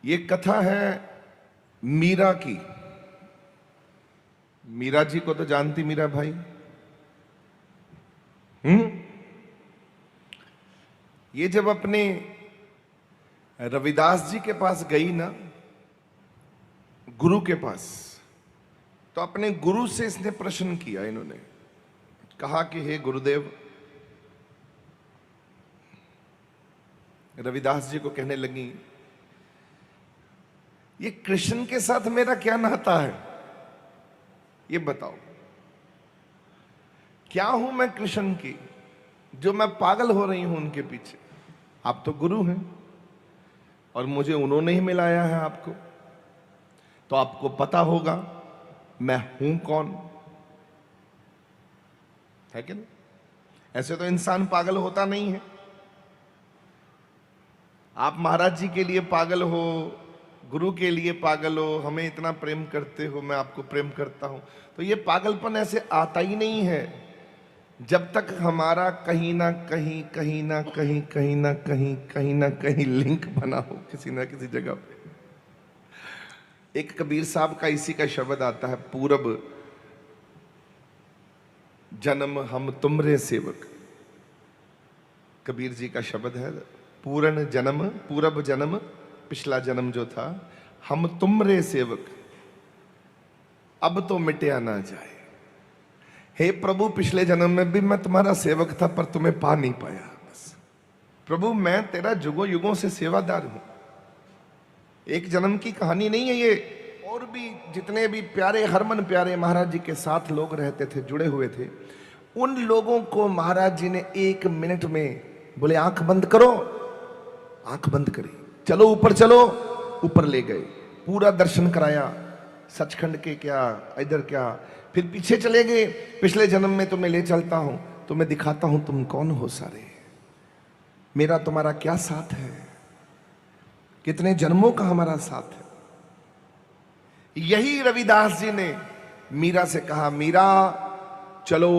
ये कथा है मीरा की। मीरा जी को तो जानती मीरा भाई। ये जब अपने रविदास जी के पास गई ना, गुरु के पास, तो अपने गुरु से इसने प्रश्न किया। इन्होंने कहा कि हे गुरुदेव, रविदास जी को कहने लगी, ये कृष्ण के साथ मेरा क्या नाता है, ये बताओ। क्या हूं मैं कृष्ण की जो मैं पागल हो रही हूं उनके पीछे? आप तो गुरु हैं और मुझे उन्होंने ही मिलाया है आपको, तो आपको पता होगा मैं हूं कौन, है कि नहीं? ऐसे तो इंसान पागल होता नहीं है। आप महाराज जी के लिए पागल हो, गुरु के लिए पागल हो, हमें इतना प्रेम करते हो, मैं आपको प्रेम करता हूं, तो ये पागलपन ऐसे आता ही नहीं है जब तक हमारा कहीं ना कहीं कहीं ना कहीं कहीं ना कहीं कहीं ना कहीं लिंक बना हो किसी ना किसी जगह पे। एक कबीर साहब का इसी का शब्द आता है, पूरब जन्म हम तुमरे सेवक। कबीर जी का शब्द है, पूर्ण जन्म, पूरब जन्म, पिछला जन्म जो था, हम तुमरे सेवक, अब तो मिटया ना जाए। हे प्रभु, पिछले जन्म में भी मैं तुम्हारा सेवक था पर तुम्हें पा नहीं पाया। बस प्रभु, मैं तेरा युगों युगों से सेवादार हूं। एक जन्म की कहानी नहीं है ये। और भी जितने भी प्यारे, हरमन प्यारे महाराज जी के साथ लोग रहते थे, जुड़े हुए थे, उन लोगों को महाराज जी ने 1 मिनट में बोले आंख बंद करो, आंख बंद करी, चलो ऊपर चलो, ऊपर ले गए, पूरा दर्शन कराया, सचखंड के क्या, इधर क्या, फिर पीछे चले गए, पिछले जन्म में तुम्हें ले चलता हूं, तुम्हें दिखाता हूं तुम कौन हो सारे, मेरा तुम्हारा क्या साथ है, कितने जन्मों का हमारा साथ है। यही रविदास जी ने मीरा से कहा, मीरा चलो,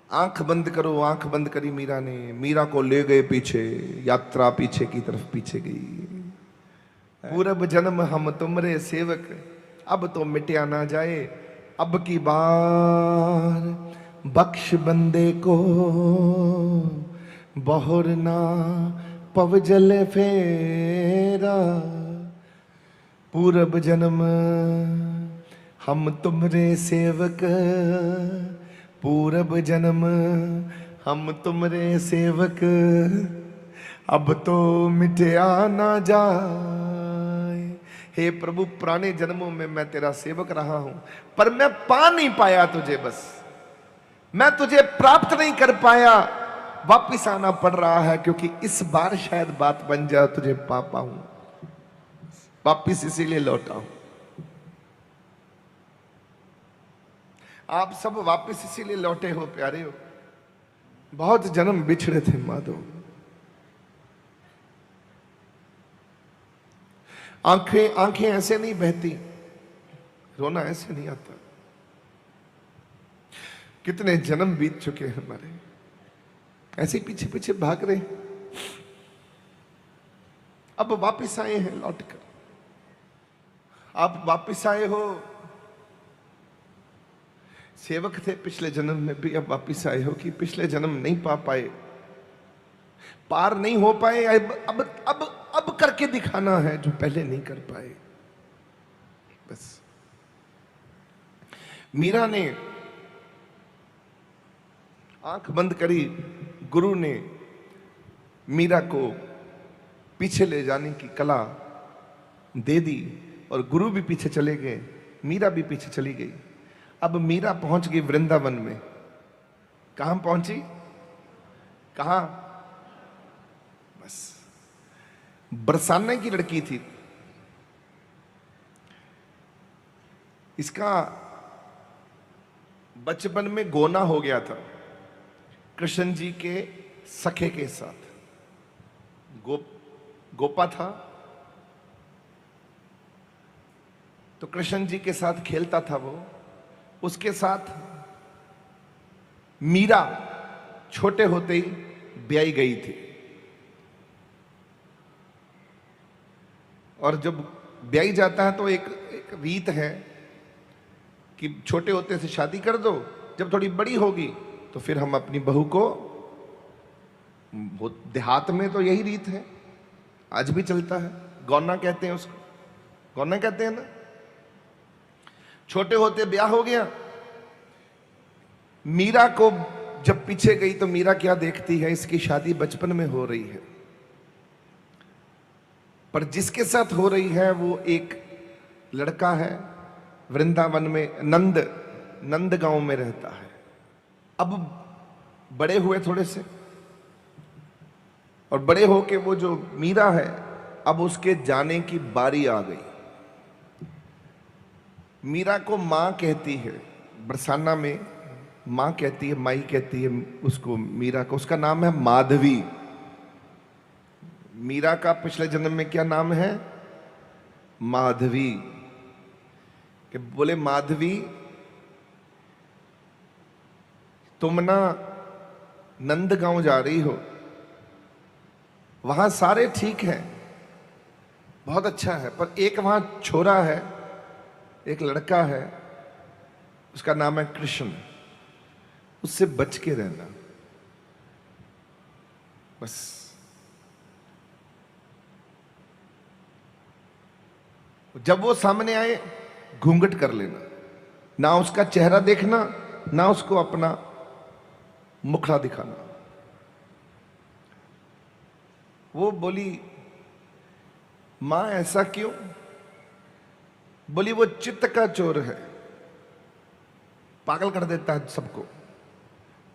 आंख बंद करो। आंख बंद करी मीरा ने, मीरा को ले गए पीछे, यात्रा पीछे की तरफ पीछे गई। पूरब जन्म हम तुमरे सेवक, अब तो मिटया ना जाए, अब की बार बख्श बंदे को, बहुर ना पवजल फेरा। पूरब जन्म हम तुमरे सेवक, पूरब जन्म हम तुमरे सेवक, अब तो मिटया ना जाए। हे प्रभु, पुराने जन्मों में मैं तेरा सेवक रहा हूं, पर मैं पा नहीं पाया तुझे, बस मैं तुझे प्राप्त नहीं कर पाया, वापिस आना पड़ रहा है, क्योंकि इस बार शायद बात बन जाए, तुझे पा पाऊं, वापिस इसीलिए लौटा हूं। आप सब वापिस इसीलिए लौटे हो प्यारे हो, बहुत जन्म बिछड़े थे माधव। आंखें आंखें ऐसे नहीं बहती, रोना ऐसे नहीं आता। कितने जन्म बीत चुके हैं हमारे, ऐसे पीछे पीछे भाग रहे, अब वापिस आए हैं लौटकर। आप वापिस आए हो, सेवक थे पिछले जन्म में भी, अब वापिस आए हो कि पिछले जन्म नहीं पा पाए, पार नहीं हो पाए, अब करके दिखाना है जो पहले नहीं कर पाए। बस मीरा ने आंख बंद करी, गुरु ने मीरा को पीछे ले जाने की कला दे दी, और गुरु भी पीछे चले गए, मीरा भी पीछे चली गई। अब मीरा पहुंच गई वृंदावन में। कहां पहुंची? कहां? बस बरसाने की लड़की थी। इसका बचपन में गोना हो गया था कृष्ण जी के सखे के साथ। गोपा था, तो कृष्ण जी के साथ खेलता था वो। उसके साथ मीरा छोटे होते ही ब्याई गई थी। और जब ब्याही जाता है तो एक रीत है कि छोटे होते से शादी कर दो, जब थोड़ी बड़ी होगी तो फिर हम अपनी बहू को, वो देहात में तो यही रीत है, आज भी चलता है, गौना कहते हैं उसको, गौना कहते हैं ना। छोटे होते ब्याह हो गया, मीरा को जब पीछे गई तो मीरा क्या देखती है, इसकी शादी बचपन में हो रही है, पर जिसके साथ हो रही है वो एक लड़का है, वृंदावन में नंद गांव में रहता है। अब बड़े हुए थोड़े से, और बड़े होके वो जो मीरा है, अब उसके जाने की बारी आ गई। मीरा को मां कहती है, बरसाना में मां कहती है, माई कहती है उसको, मीरा को। उसका नाम है माधवी। मीरा का पिछले जन्म में क्या नाम है? माधवी। कि बोले माधवी तुम ना नंदगांव जा रही हो, वहां सारे ठीक है, बहुत अच्छा है, पर एक वहां छोरा है, एक लड़का है, उसका नाम है कृष्ण, उससे बच के रहना बस। जब वो सामने आए घूंघट कर लेना, ना उसका चेहरा देखना, ना उसको अपना मुखड़ा दिखाना। वो बोली मां ऐसा क्यों? बोली वो चित्त का चोर है, पागल कर देता है सबको।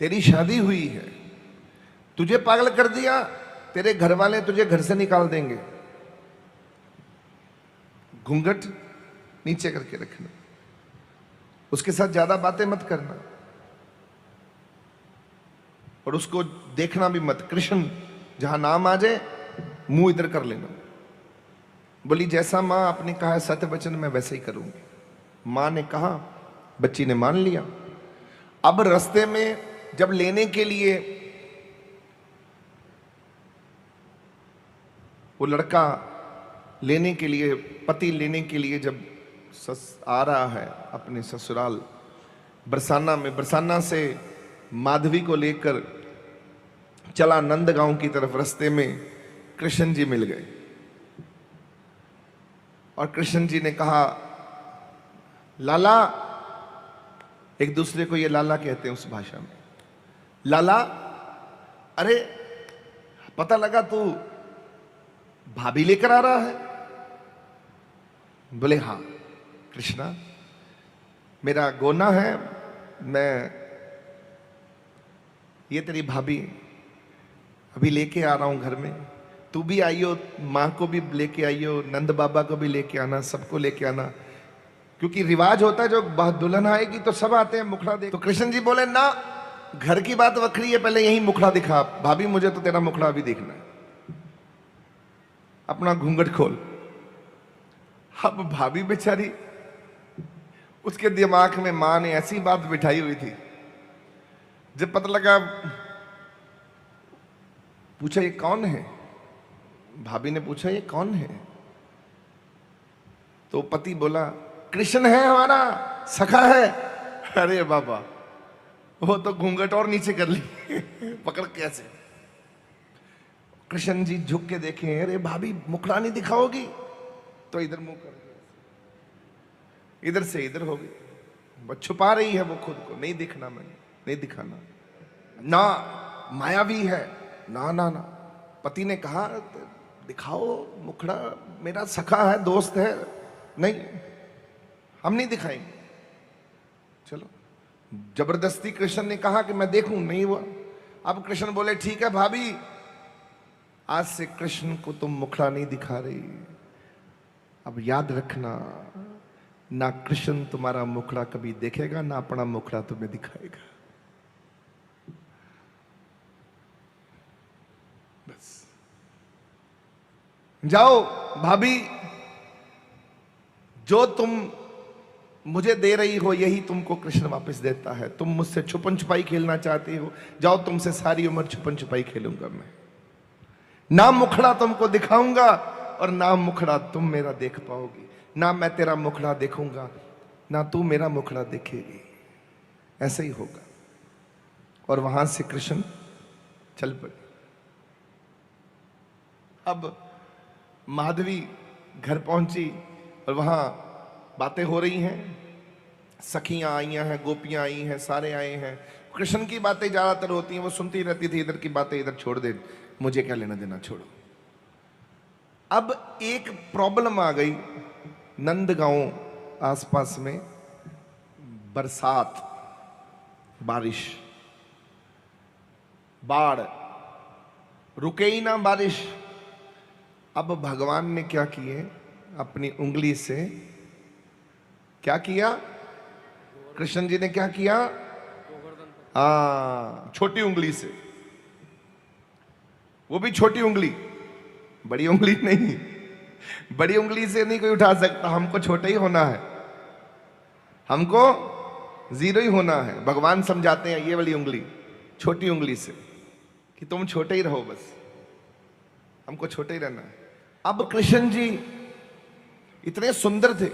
तेरी शादी हुई है, तुझे पागल कर दिया, तेरे घर वाले तुझे घर से निकाल देंगे। घूंघट नीचे करके रखना, उसके साथ ज्यादा बातें मत करना, और उसको देखना भी मत। कृष्ण जहां नाम आ जाए मुंह इधर कर लेना। बोली जैसा मां आपने कहा है सत्य वचन, मैं वैसे ही करूंगी। मां ने कहा, बच्ची ने मान लिया। अब रास्ते में जब लेने के लिए वो लड़का लेने के लिए, पति लेने के लिए जब आ रहा है अपने ससुराल बरसाना में, बरसाना से माधवी को लेकर चला नंदगांव की तरफ। रास्ते में कृष्ण जी मिल गए और कृष्ण जी ने कहा लाला, एक दूसरे को ये लाला कहते हैं उस भाषा में। लाला, अरे पता लगा तू भाभी लेकर आ रहा है? बोले हाँ कृष्णा, मेरा गोना है, मैं ये तेरी भाभी अभी लेके आ रहा हूं घर में। तू भी आइयो, माँ को भी लेके आइयो, नंद बाबा को भी लेके आना, सबको लेके आना, क्योंकि रिवाज होता है जो दुल्हन आएगी तो सब आते हैं मुखड़ा देख। तो कृष्ण जी बोले ना, घर की बात वखरी है, पहले यही मुखड़ा दिखा। भाभी मुझे तो तेरा मुखड़ा भी देखना है, अपना घूंघट खोल। अब भाभी बेचारी, उसके दिमाग में मां ने ऐसी बात बिठाई हुई थी, जब पता लगा, पूछा ये कौन है? भाभी ने पूछा ये कौन है? तो पति बोला कृष्ण है, हमारा सखा है। अरे बाबा, वो तो घूंघट और नीचे कर ली पकड़ कैसे। कृष्ण जी झुक के देखे, अरे भाभी मुखड़ा नहीं दिखाओगी? तो इधर मुंह कर दिया, इधर से इधर हो गई। वो छुपा रही है वो खुद को, नहीं दिखना, मैंने नहीं दिखाना ना, मायावी है ना ना ना। पति ने कहा दिखाओ मुखड़ा, मेरा सखा है, दोस्त है, नहीं हम नहीं दिखाएंगे। चलो, जबरदस्ती कृष्ण ने कहा कि मैं देखूं, नहीं हुआ। अब कृष्ण बोले ठीक है भाभी, आज से कृष्ण को तुम मुखड़ा नहीं दिखा रही। अब याद रखना, ना कृष्ण तुम्हारा मुखड़ा कभी देखेगा, ना अपना मुखड़ा तुम्हें दिखाएगा। बस जाओ भाभी, जो तुम मुझे दे रही हो यही तुमको कृष्ण वापस देता है। तुम मुझसे छुपन छुपाई खेलना चाहती हो, जाओ, तुमसे सारी उम्र छुपन छुपाई खेलूंगा मैं। ना मुखड़ा तुमको दिखाऊंगा और ना मुखड़ा तुम मेरा देख पाओगी, ना मैं तेरा मुखड़ा देखूंगा, ना तू मेरा मुखड़ा देखेगी। ऐसे ही होगा। और वहां से कृष्ण चल पड़े। अब माधवी घर पहुंची और वहां बातें हो रही हैं, सखियां आई हैं, गोपियां आई हैं, सारे आए हैं। कृष्ण की बातें ज्यादातर होती हैं, वो सुनती रहती थी, इधर की बातें इधर छोड़ दे, मुझे क्या लेना देना, छोड़ो। अब एक प्रॉब्लम आ गई। नंदगांव आसपास में बरसात, बारिश, बाढ़, रुके ही ना बारिश। अब भगवान ने क्या किए, अपनी उंगली से क्या किया, कृष्ण जी ने क्या किया, छोटी उंगली से, वो भी छोटी उंगली, बड़ी उंगली नहीं। बड़ी उंगली से नहीं कोई उठा सकता, हमको छोटा ही होना है, हमको जीरो ही होना है। भगवान समझाते हैं ये वाली उंगली, छोटी उंगली से, कि तुम छोटे ही रहो, बस हमको छोटे ही रहना है। अब कृष्ण जी इतने सुंदर थे,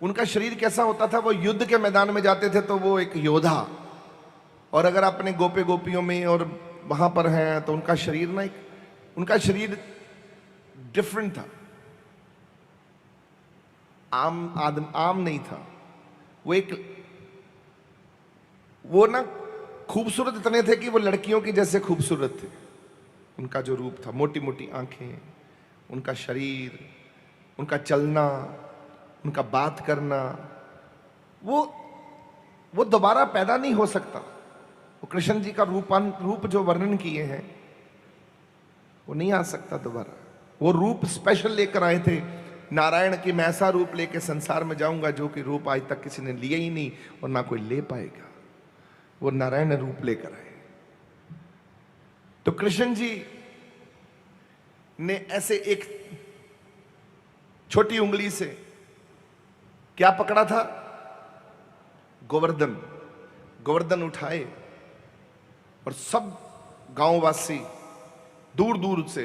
उनका शरीर कैसा होता था, वो युद्ध के मैदान में जाते थे तो वो एक योद्धा, और अगर अपने गोपे गोपियों में और वहां पर हैं तो उनका शरीर ना, एक उनका शरीर डिफरेंट था, आम नहीं था। वो ना खूबसूरत इतने थे कि वो लड़कियों की जैसे खूबसूरत थे। उनका जो रूप था, मोटी मोटी आंखें, उनका शरीर, उनका चलना, उनका बात करना, वो दोबारा पैदा नहीं हो सकता। वो कृष्ण जी का रूप जो वर्णन किए हैं वो नहीं आ सकता दोबारा। वो रूप स्पेशल लेकर आए थे नारायण की, मैं ऐसा रूप लेके संसार में जाऊंगा जो कि रूप आज तक किसी ने लिया ही नहीं और ना कोई ले पाएगा। वो नारायण रूप लेकर आए। तो कृष्ण जी ने ऐसे एक छोटी उंगली से क्या पकड़ा था, गोवर्धन। गोवर्धन उठाए और सब गांववासी दूर दूर से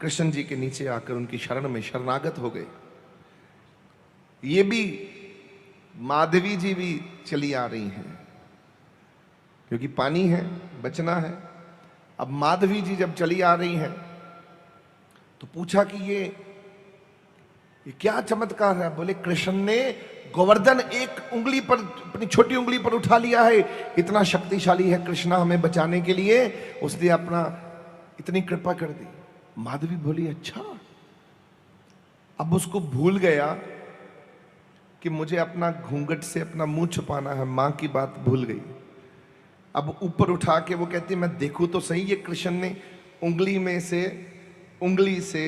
कृष्ण जी के नीचे आकर उनकी शरण में शरणागत हो गए। ये भी माधवी जी भी चली आ रही हैं, क्योंकि पानी है, बचना है। अब माधवी जी जब चली आ रही हैं तो पूछा कि ये क्या चमत्कार है। बोले कृष्ण ने गोवर्धन एक उंगली पर, अपनी छोटी उंगली पर उठा लिया है, इतना शक्तिशाली है कृष्णा हमें बचाने के लिए, उसने अपना इतनी कृपा कर दी। माधवी बोली अच्छा। अब उसको भूल गया कि मुझे अपना घूंघट से अपना मुंह छुपाना है, मां की बात भूल गई। अब ऊपर उठा के वो कहती मैं देखूं तो सही ये कृष्ण ने उंगली से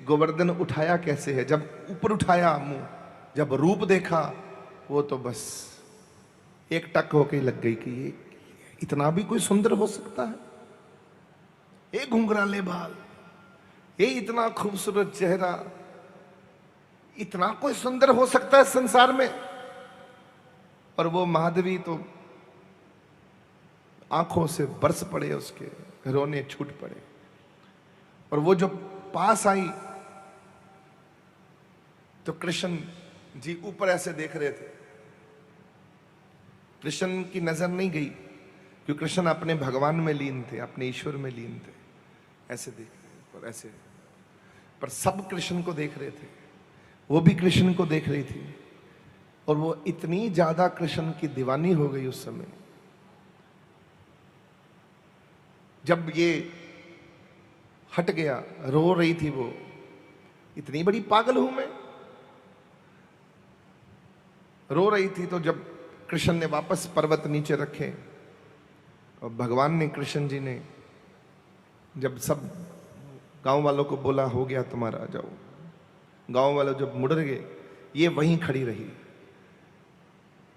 गोवर्धन उठाया कैसे है। जब ऊपर उठाया मुंह, जब रूप देखा, वो तो बस एक टक होके लग गई कि ये इतना भी कोई सुंदर हो सकता है, ये घुंघराले बाल, ये इतना खूबसूरत चेहरा, इतना कोई सुंदर हो सकता है संसार में। और वो माधवी तो आंखों से बरस पड़े, उसके रोने छूट पड़े। और वो जो पास आई तो कृष्ण जी ऊपर ऐसे देख रहे थे। कृष्ण की नजर नहीं गई, क्योंकि कृष्ण अपने भगवान में लीन थे, अपने ईश्वर में लीन थे। ऐसे देख रहे और ऐसे, पर सब कृष्ण को देख रहे थे, वो भी कृष्ण को देख रही थी। और वो इतनी ज्यादा कृष्ण की दीवानी हो गई उस समय, जब ये हट गया, रो रही थी वो, इतनी बड़ी पागल हूं मैं, रो रही थी। तो जब कृष्ण ने वापस पर्वत नीचे रखे और भगवान ने, कृष्ण जी ने जब सब गांव वालों को बोला हो गया तुम्हारा, जाओ, गांव वाले जब मुड़ गए, ये वहीं खड़ी रही।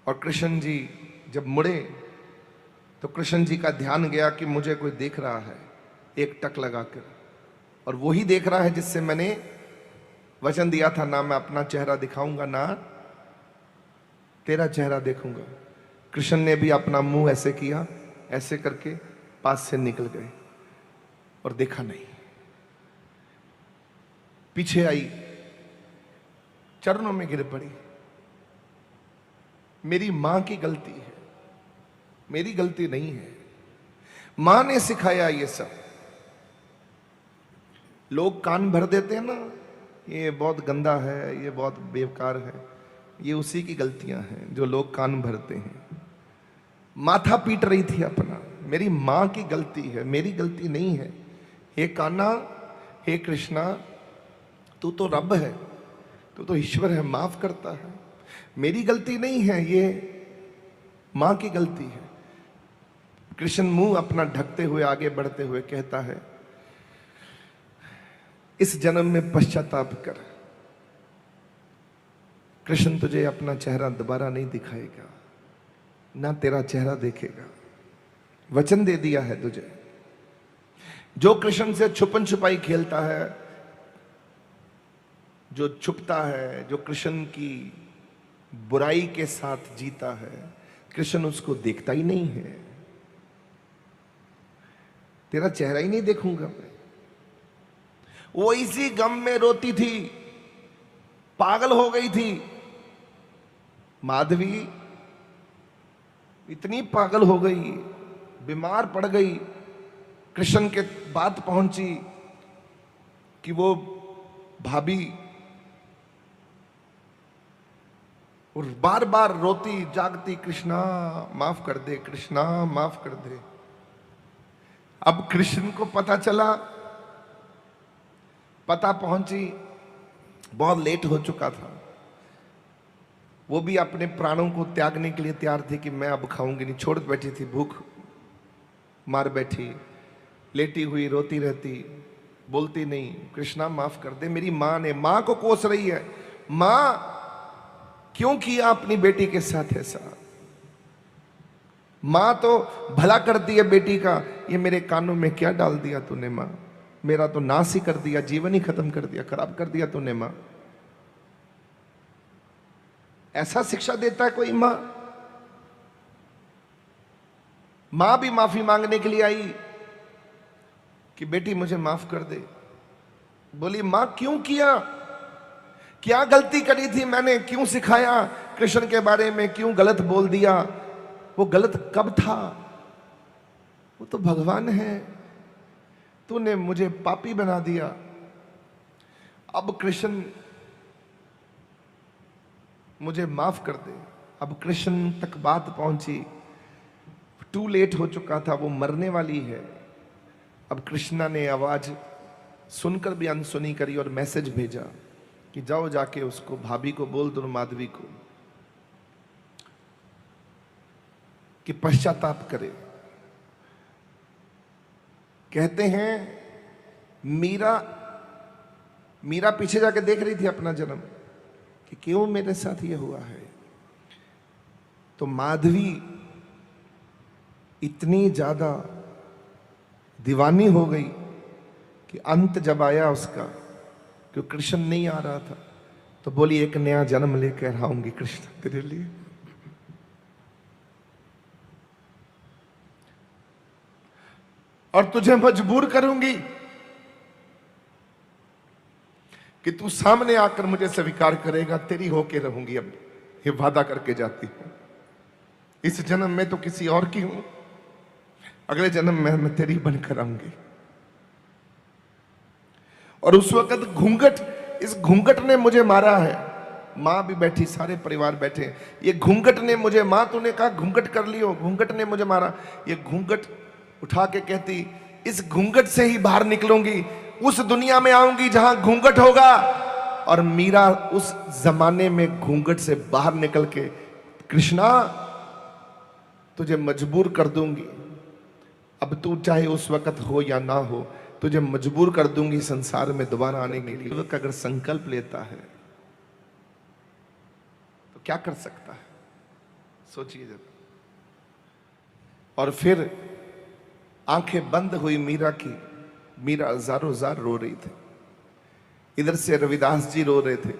और कृष्ण जी जब मुड़े तो कृष्ण जी का ध्यान गया कि मुझे कोई देख रहा है, एक टक लगाकर, और वही देख रहा है जिससे मैंने वचन दिया था, ना मैं अपना चेहरा दिखाऊंगा, ना तेरा चेहरा देखूंगा। कृष्ण ने भी अपना मुंह ऐसे किया, ऐसे करके पास से निकल गए और देखा नहीं। पीछे आई, चरणों में गिर पड़ी। मेरी मां की गलती है, मेरी गलती नहीं है। मां ने सिखाया ये सब। लोग कान भर देते हैं ना, ये बहुत गंदा है, ये बहुत बेकार है, ये उसी की गलतियां हैं जो लोग कान भरते हैं। माथा पीट रही थी अपना, मेरी मां की गलती है, मेरी गलती नहीं है। हे कान्हा, हे कृष्णा, तू तो रब है, तू तो ईश्वर है, माफ करता है। मेरी गलती नहीं है, ये मां की गलती है। कृष्ण मुंह अपना ढकते हुए आगे बढ़ते हुए कहता है, इस जन्म में पश्चाताप कर। कृष्ण तुझे अपना चेहरा दोबारा नहीं दिखाएगा, ना तेरा चेहरा देखेगा। वचन दे दिया है तुझे। जो कृष्ण से छुपन छुपाई खेलता है, जो छुपता है, जो कृष्ण की बुराई के साथ जीता है, कृष्ण उसको देखता ही नहीं है। तेरा चेहरा ही नहीं देखूंगा मैं। वो इसी गम में रोती थी, पागल हो गई थी। माधवी इतनी पागल हो गई, बीमार पड़ गई। कृष्ण के बात पहुंची कि वो भाभी, और बार बार रोती जागती, कृष्णा माफ कर दे, कृष्णा माफ कर दे। अब कृष्ण को पता चला, पता पहुंची, बहुत लेट हो चुका था। वो भी अपने प्राणों को त्यागने के लिए तैयार थी कि मैं अब खाऊंगी नहीं, छोड़ बैठी थी, भूख मार बैठी, लेटी हुई रोती रहती, बोलती नहीं, कृष्णा माफ कर दे। मेरी मां ने, मां को कोस रही है, मां क्यों किया अपनी बेटी के साथ ऐसा? मां तो भला करती है बेटी का, ये मेरे कानों में क्या डाल दिया तूने मां? मेरा तो नाश ही कर दिया, जीवन ही खत्म कर दिया, खराब कर दिया तूने मां। ऐसा शिक्षा देता है कोई मां? मां भी माफी मांगने के लिए आई कि बेटी मुझे माफ कर दे। बोली, मां क्यों किया? क्या गलती करी थी मैंने? क्यों सिखाया कृष्ण के बारे में? क्यों गलत बोल दिया? वो गलत कब था? वो तो भगवान है, तूने मुझे पापी बना दिया। अब कृष्ण मुझे माफ कर दे। अब कृष्ण तक बात पहुंची, टू लेट हो चुका था, वो मरने वाली है। अब कृष्णा ने आवाज सुनकर भी अनसुनी करी और मैसेज भेजा कि जाओ जाके उसको, भाभी को बोल दो, माधवी को, कि पश्चाताप करे। कहते हैं मीरा पीछे जाके देख रही थी अपना जन्म कि क्यों मेरे साथ ये हुआ है। तो माधवी इतनी ज्यादा दीवानी हो गई कि अंत जब आया उसका, क्यों कृष्ण नहीं आ रहा था, तो बोली एक नया जन्म लेकर आऊंगी कृष्ण तेरे लिए। और तुझे मजबूर करूंगी कि तू सामने आकर मुझे स्वीकार करेगा, तेरी होके रहूंगी। अब ये वादा करके जाती हूं, इस जन्म में तो किसी और की हूं, अगले जन्म में मैं तेरी बनकर आऊंगी। और उस वक्त घूंघट, इस घूंघट ने मुझे मारा है। मां भी बैठी, सारे परिवार बैठे। ये घूंघट ने मुझे, मां तूने कहा घूंघट कर लियो, घूंघट ने मुझे मारा। ये घूंघट उठा के कहती, इस घूंघट से ही बाहर निकलूंगी, उस दुनिया में आऊंगी जहां घूंघट होगा। और मीरा उस जमाने में घूंघट से बाहर निकल के, कृष्णा तुझे मजबूर कर दूंगी, अब तू चाहे उस वक्त हो या ना हो, तुझे मजबूर कर दूंगी संसार में दोबारा आने के लिए। अगर संकल्प लेता है तो क्या कर सकता है, सोचिए जब। और फिर आंखें बंद हुई मीरा की। मीरा जारो जार रो रही थी। इधर से रविदास जी रो रहे थे।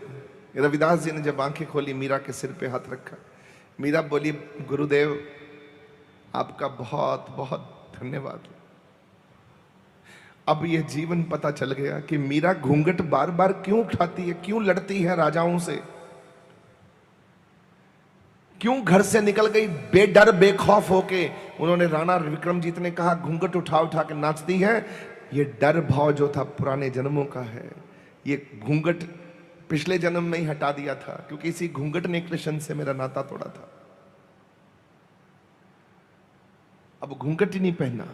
रविदास जी ने जब आंखें खोली, मीरा के सिर पे हाथ रखा। मीरा बोली, गुरुदेव आपका बहुत बहुत धन्यवाद। अब यह जीवन पता चल गया कि मीरा घूंघट बार बार क्यों उठाती है, क्यों लड़ती है राजाओं से, क्यों घर से निकल गई बेडर बेखौफ होके। उन्होंने राणा विक्रमजीत ने कहा घूंघट उठा उठा के नाचती है। ये डर भाव जो था पुराने जन्मों का है, ये घूंघट पिछले जन्म में ही हटा दिया था, क्योंकि इसी घूंघट ने कृष्ण से मेरा नाता तोड़ा था। अब घूंघट ही नहीं पहना,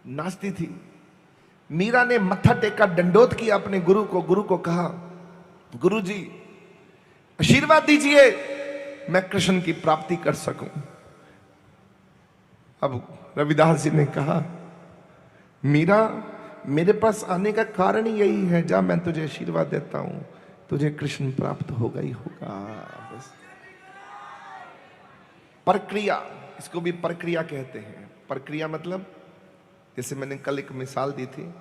नाचती थी। मीरा ने मत्था टेका, दंडोत किया अपने गुरु को। गुरु को कहा गुरु जी आशीर्वाद दीजिए, मैं कृष्ण की प्राप्ति कर सकूं। अब रविदास जी ने कहा मीरा मेरे पास आने का कारण ही यही है, जा मैं तुझे आशीर्वाद देता हूं, तुझे कृष्ण प्राप्त होगा ही होगा। बस प्रक्रिया, इसको भी प्रक्रिया कहते हैं। प्रक्रिया मतलब जैसे मैंने कल एक मिसाल दी थी,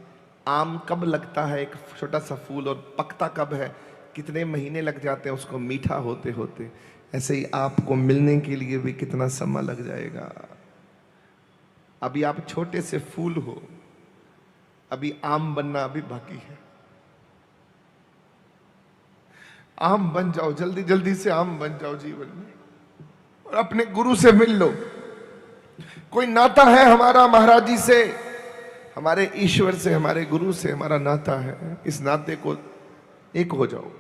आम कब लगता है एक छोटा सा फूल और पकता कब है, कितने महीने लग जाते हैं उसको मीठा होते होते। ऐसे ही आपको मिलने के लिए भी कितना समय लग जाएगा। अभी आप छोटे से फूल हो, अभी आम बनना अभी बाकी है। आम बन जाओ, जल्दी जल्दी से आम बन जाओ जीवन में, और अपने गुरु से मिल लो। कोई नाता है हमारा महाराज जी से, हमारे ईश्वर से, हमारे गुरु से हमारा नाता है। इस नाते को एक हो जाओ।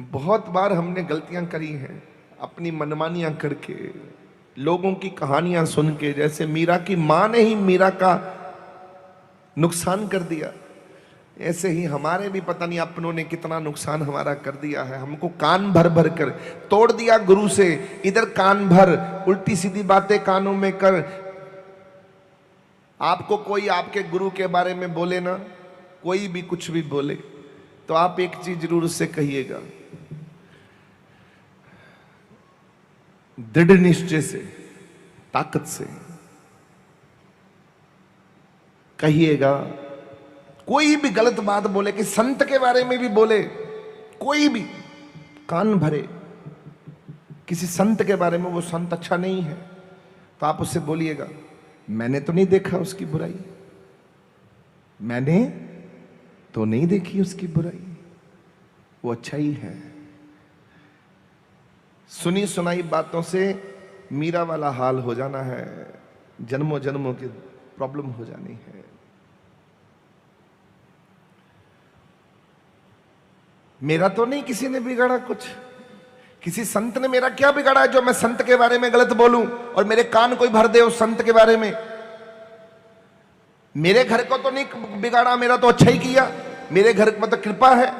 बहुत बार हमने गलतियां करी हैं, अपनी मनमानियां करके, लोगों की कहानियां सुन के। जैसे मीरा की मां ने ही मीरा का नुकसान कर दिया, ऐसे ही हमारे भी पता नहीं अपनों ने कितना नुकसान हमारा कर दिया है। हमको कान भर भर कर तोड़ दिया गुरु से। इधर कान भर, उल्टी सीधी बातें कानों में कर। आपको कोई आपके गुरु के बारे में बोले ना, कोई भी कुछ भी बोले, तो आप एक चीज जरूर उससे कहिएगा, दृढ़ निश्चय से, ताकत से कहिएगा। कोई भी गलत बात बोले, कि संत के बारे में भी बोले, कोई भी कान भरे, किसी संत के बारे में वो संत अच्छा नहीं है, तो आप उससे बोलिएगा मैंने तो नहीं देखा उसकी बुराई, मैंने तो नहीं देखी उसकी बुराई, वो अच्छा ही है। सुनी सुनाई बातों से मीरा वाला हाल हो जाना है, जन्मों जन्मों की प्रॉब्लम हो जानी है। मेरा तो नहीं किसी ने बिगाड़ा कुछ, किसी संत ने मेरा क्या बिगाड़ा है जो मैं संत के बारे में गलत बोलूं और मेरे कान कोई भर दे उस संत के बारे में। मेरे घर को तो नहीं बिगाड़ा, मेरा तो अच्छा ही किया, मेरे घर में तो कृपा है।